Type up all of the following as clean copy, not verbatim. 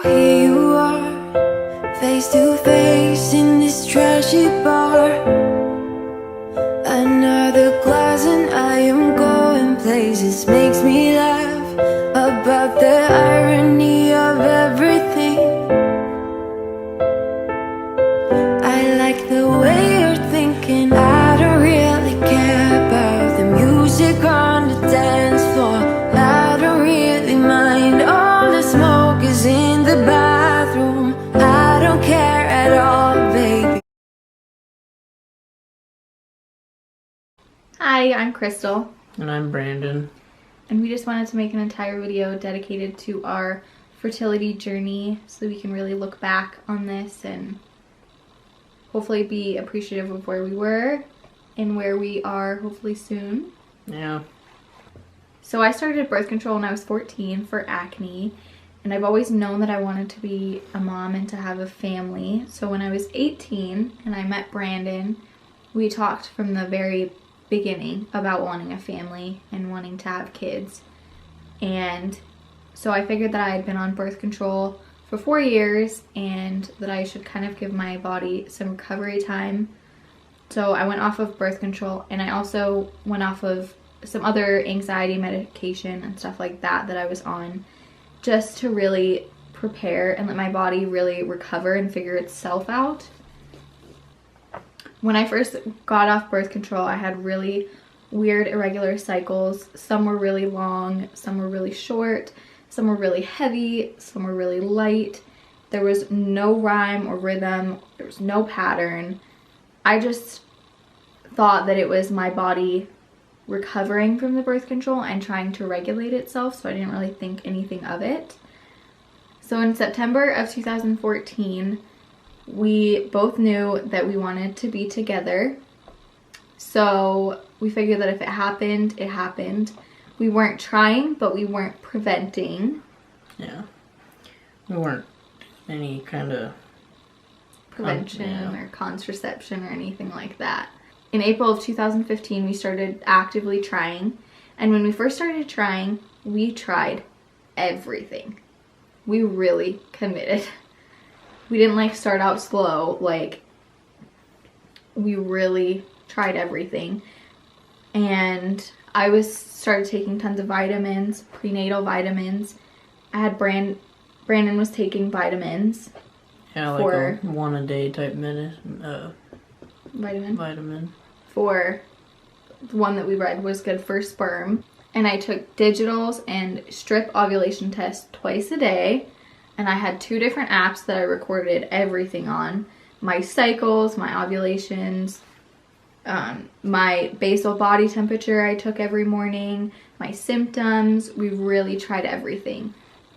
Here you are, face to face in this trashy bar. Another glass and I am going places. Makes me laugh about the irony of everything. I like the way you're thinking. I don't really care about the music on the dance floor. I don't really mind. All the smoke is in the bathroom. I don't care at all, baby. Hi, I'm Crystal. And I'm Brandon. And we just wanted to make an entire video dedicated to our fertility journey so we can really look back on this and hopefully be appreciative of where we were and where we are hopefully soon. Yeah. So I started birth control when I was 14 for acne, and I've always known that I wanted to be a mom and to have a family. So when I was 18 and I met Brandon, we talked from the very beginning about wanting a family and wanting to have kids. And so I figured that I had been on birth control for 4 years and that I should kind of give my body some recovery time. So I went off of birth control, and I also went off of some other anxiety medication and stuff like that that I was on, just to really prepare and let my body really recover and figure itself out. When I first got off birth control, I had really weird irregular cycles. Some were really long, some were really short, some were really heavy, some were really light. There was no rhyme or rhythm, there was no pattern. I just thought that it was my body recovering from the birth control and trying to regulate itself, so I didn't really think anything of it. So in September of 2014, we both knew that we wanted to be together. So we figured that if it happened, it happened. We weren't trying, but we weren't preventing. Yeah. We weren't any kind of prevention or contraception or anything like that. In April of 2015, we started actively trying. And when we first started trying, we tried everything. We really committed. We didn't like start out slow. Like, we really tried everything. And I started taking tons of vitamins, prenatal vitamins. I had Brandon was taking vitamins. Yeah, like a 1 a day type vitamin. For the one that we read was good for sperm. And I took digitals and strip ovulation tests twice a day. And I had 2 different apps that I recorded everything on. My cycles, my ovulations, my basal body temperature I took every morning, my symptoms. We really tried everything.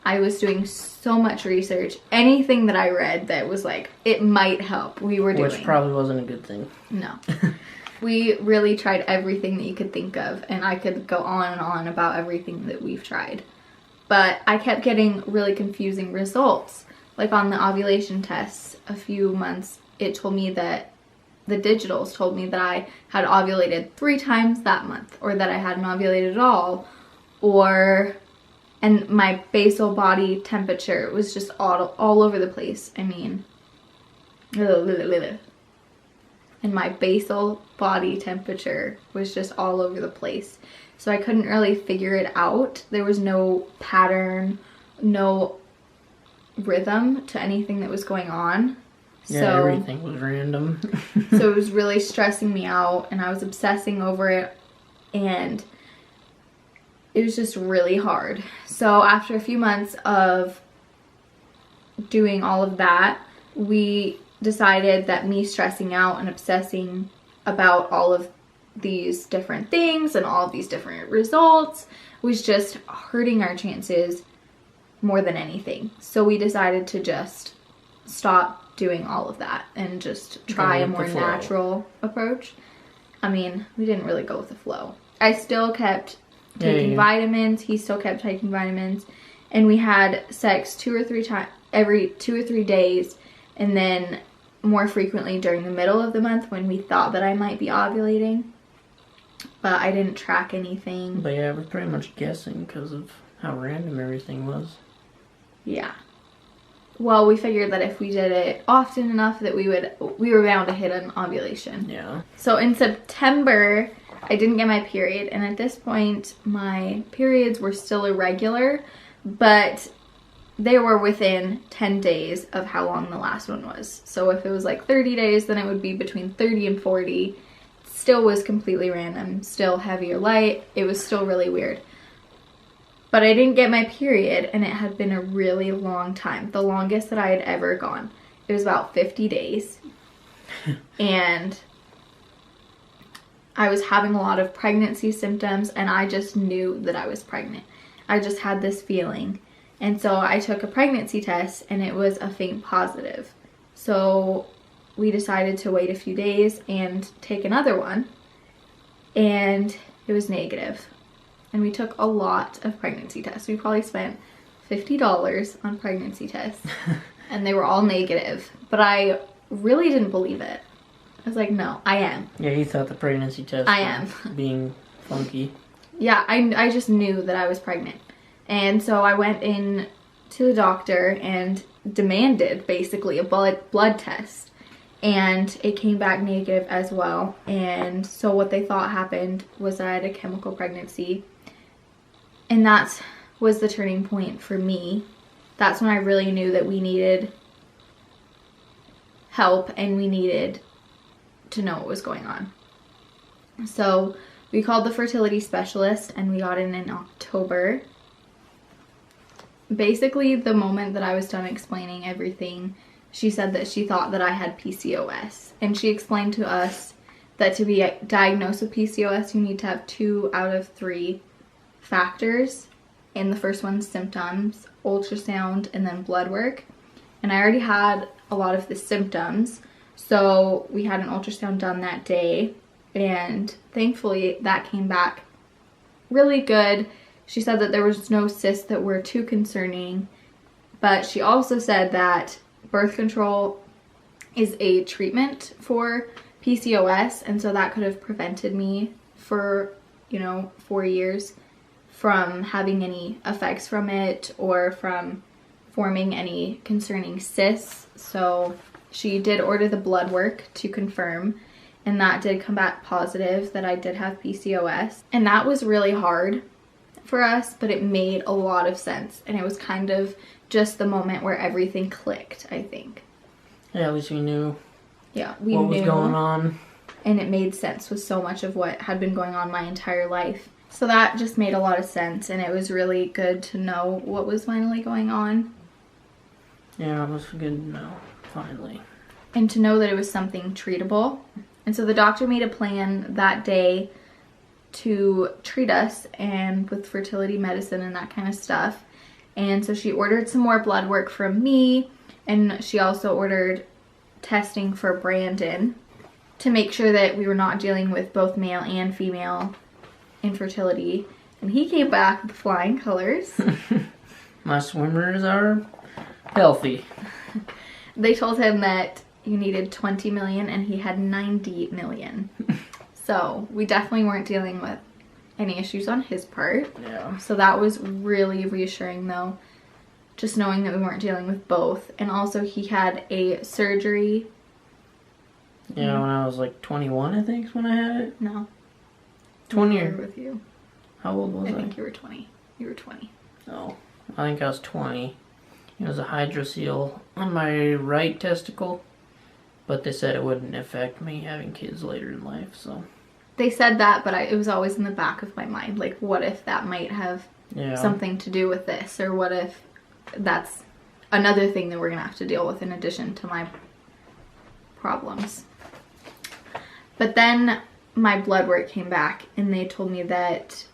I was doing so much research. Anything that I read that was like, it might help, we were doing. Which probably wasn't a good thing. No. We really tried everything that you could think of, and I could go on and on about everything that we've tried. But I kept getting really confusing results. Like on the ovulation tests a few months, it told me that the digitals told me that I had ovulated 3 times that month, or that I hadn't ovulated at all, and my basal body temperature was just all over the place. I mean, and my basal body temperature was just all over the place. So I couldn't really figure it out. There was no pattern, no rhythm to anything that was going on. Yeah, so everything was random. So it was really stressing me out, and I was obsessing over it, and it was just really hard. So after a few months of doing all of that, we decided that me stressing out and obsessing about all of these different things and all of these different results was just hurting our chances more than anything. So we decided to just stop doing all of that and just try a more natural approach. I mean, we didn't really go with the flow. I still kept taking vitamins. He still kept taking vitamins. And we had sex 2 or 3 times every 2 or 3 days, and then more frequently during the middle of the month when we thought that I might be ovulating. But I didn't track anything. But yeah, I was pretty much guessing because of how random everything was. Yeah. well, we figured that if we did it often enough that we were bound to hit an ovulation. Yeah. So in September, I didn't get my period, and at this point, my periods were still irregular, but they were within 10 days of how long the last one was. So if it was like 30 days, then it would be between 30 and 40. Still was completely random, still heavy or light. It was still really weird. But I didn't get my period, and it had been a really long time. The longest that I had ever gone. It was about 50 days. And I was having a lot of pregnancy symptoms, and I just knew that I was pregnant. I just had this feeling. And so I took a pregnancy test, and it was a faint positive. So we decided to wait a few days and take another one, and it was negative. And we took a lot of pregnancy tests. We probably spent $50 on pregnancy tests, and they were all negative. But I really didn't believe it. I was like, no, I am. Yeah, you thought the pregnancy test was being funky. Yeah, I just knew that I was pregnant. And so I went in to the doctor and demanded basically a blood test. And it came back negative as well. And so what they thought happened was that I had a chemical pregnancy. And that was the turning point for me. That's when I really knew that we needed help and we needed to know what was going on. So we called the fertility specialist, and we got in October. Basically, the moment that I was done explaining everything, she said that she thought that I had PCOS. And she explained to us that to be diagnosed with PCOS, you need to have 2 out of 3 factors. And the first one's symptoms, ultrasound, and then blood work. And I already had a lot of the symptoms. So we had an ultrasound done that day. And thankfully, that came back really good. She said that there was no cysts that were too concerning, but she also said that birth control is a treatment for PCOS, and so that could have prevented me for, 4 years from having any effects from it or from forming any concerning cysts. So she did order the blood work to confirm, and that did come back positive that I did have PCOS. And that was really hard for us, but it made a lot of sense, and it was kind of just the moment where everything clicked, I think. Yeah, at least we knew what was going on. And it made sense with so much of what had been going on my entire life. So that just made a lot of sense, and it was really good to know what was finally going on. Yeah, it was good to know, finally. And to know that it was something treatable. And so the doctor made a plan that day to treat us and with fertility medicine and that kind of stuff. And so she ordered some more blood work from me, and she also ordered testing for Brandon to make sure that we were not dealing with both male and female infertility. And he came back with flying colors. My swimmers are healthy. They told him that you needed 20 million and he had 90 million. So we definitely weren't dealing with any issues on his part. Yeah. So that was really reassuring though, just knowing that we weren't dealing with both. And also he had a surgery. Yeah, when I was like 21, I think is when I had it. No. 20 I or... was with you. How old was I? I think you were 20. You were 20. Oh, I think I was 20. It was a hydrocele on my right testicle, but they said it wouldn't affect me having kids later in life, so... They said that, but it was always in the back of my mind. Like, what if that might have something to do with this? Or what if that's another thing that we're going to have to deal with in addition to my problems? But then my blood work came back, and they told me that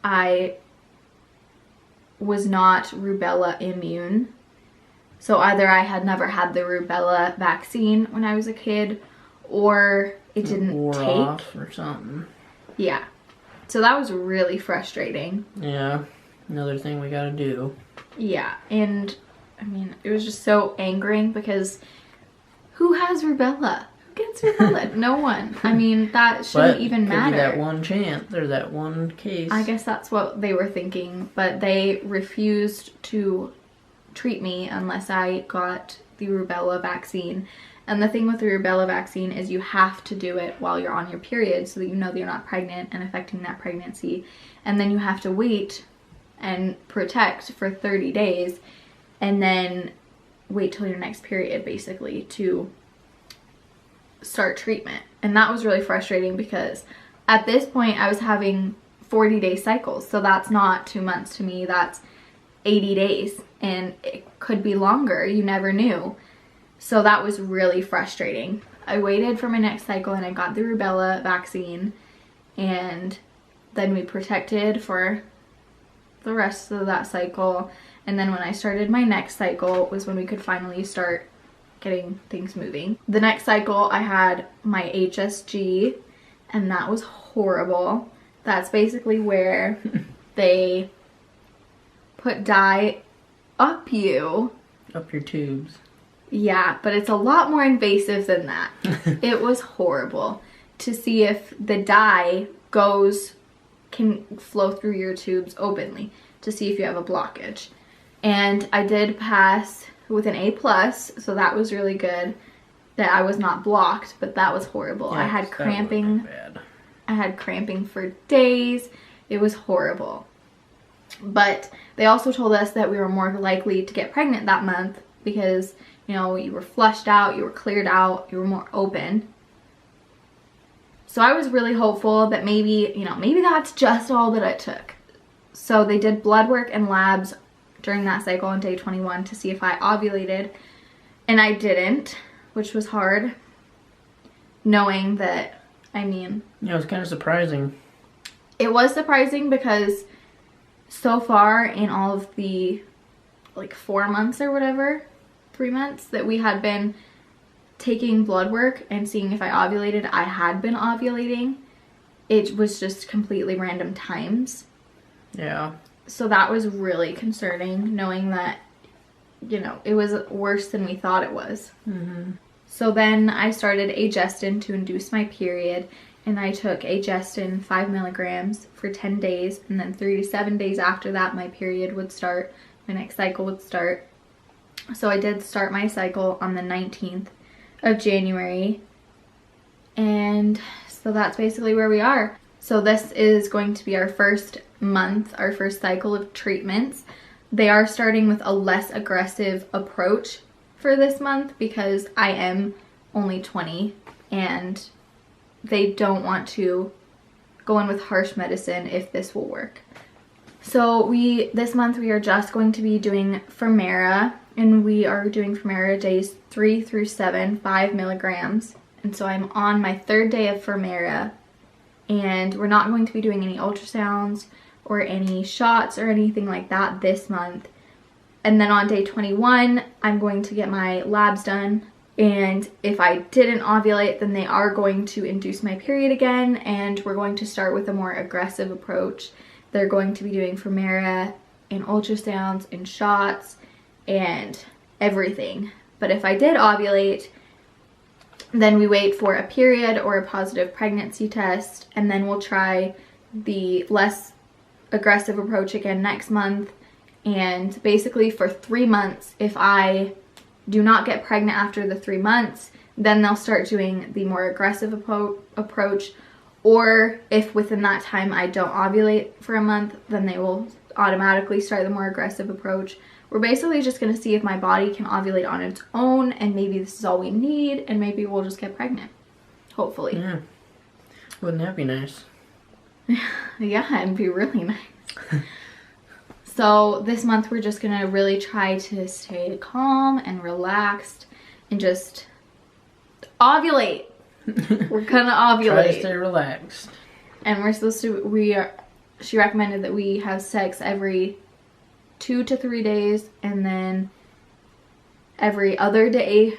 I was not rubella immune. So either I had never had the rubella vaccine when I was a kid, or it didn't wore take off or something. Yeah. So that was really frustrating. Yeah. Another thing we gotta do. Yeah. And I mean, it was just so angering because who has rubella? Who gets rubella? No one. I mean, that shouldn't even matter. Could be that one chance or that one case. I guess that's what they were thinking, but they refused to treat me unless I got the rubella vaccine. And the thing with the rubella vaccine is you have to do it while you're on your period so that you know that you're not pregnant and affecting that pregnancy. And then you have to wait and protect for 30 days and then wait till your next period basically to start treatment. And that was really frustrating because at this point I was having 40-day cycles. So that's not 2 months to me, that's 80 days. And it could be longer, you never knew. So that was really frustrating. I waited for my next cycle and I got the rubella vaccine, and then we protected for the rest of that cycle. And then when I started my next cycle was when we could finally start getting things moving. The next cycle I had my HSG, and that was horrible. That's basically where they put dye up your tubes. Yeah, but it's a lot more invasive than that. It was horrible to see if the dye can flow through your tubes openly to see if you have a blockage. And I did pass with an A+, so that was really good that I was not blocked, but that was horrible. Yeah, I had cramping. Bad. I had cramping for days. It was horrible. But they also told us that we were more likely to get pregnant that month because, you know, you were flushed out, you were cleared out, you were more open. So I was really hopeful that maybe, you know, maybe that's just all that it took. So they did blood work and labs during that cycle on day 21 to see if I ovulated, and I didn't, which was hard, knowing that, I mean... Yeah, it was kind of surprising. It was surprising because so far in all of the, like, 4 months or whatever, 3 months that we had been taking blood work and seeing if I ovulated, I had been ovulating. It was just completely random times. Yeah. So that was really concerning, knowing that, you know, it was worse than we thought it was. Mm-hmm. So then I started Agestin to induce my period, and I took Agestin 5 milligrams for 10 days, and then 3 to 7 days after that my period would start, my next cycle would start. So I did start my cycle on the 19th of January, and so that's basically where we are. So this is going to be our first month, our first cycle of treatments. They are starting with a less aggressive approach for this month because I am only 20 and they don't want to go in with harsh medicine if this will work. So this month we are just going to be doing Femara, and we are doing Femara days 3 through 7, 5 milligrams. And so I'm on my 3rd day of Femara, and we're not going to be doing any ultrasounds or any shots or anything like that this month. And then on day 21, I'm going to get my labs done. And if I didn't ovulate, then they are going to induce my period again, and we're going to start with a more aggressive approach. They're going to be doing Femara and ultrasounds and shots and everything. But if I did ovulate, then we wait for a period or a positive pregnancy test, and then we'll try the less aggressive approach again next month. And basically for 3 months, if I do not get pregnant after the 3 months, then they'll start doing the more aggressive approach. Or if within that time I don't ovulate for a month, then they will automatically start the more aggressive approach. We're basically just going to see if my body can ovulate on its own, and maybe this is all we need, and maybe we'll just get pregnant. Hopefully. Yeah. Wouldn't that be nice? Yeah, it'd be really nice. So this month we're just going to really try to stay calm and relaxed and just ovulate. We're gonna ovulate. Try to stay relaxed. And we're supposed to, she recommended that we have sex every 2 to 3 days, and then every other day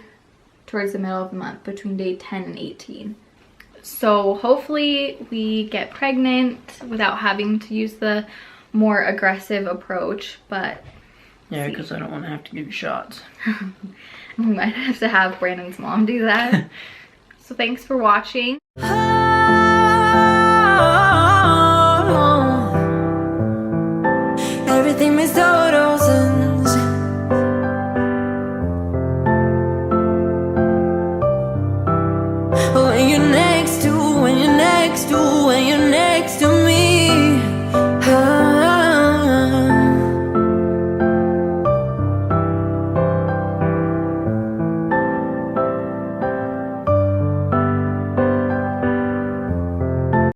towards the middle of the month, between day 10 and 18. So hopefully we get pregnant without having to use the more aggressive approach, but yeah, because I don't want to have to give you shots. We might have to have Brandon's mom do that. So thanks for watching. Everything is so roses. next to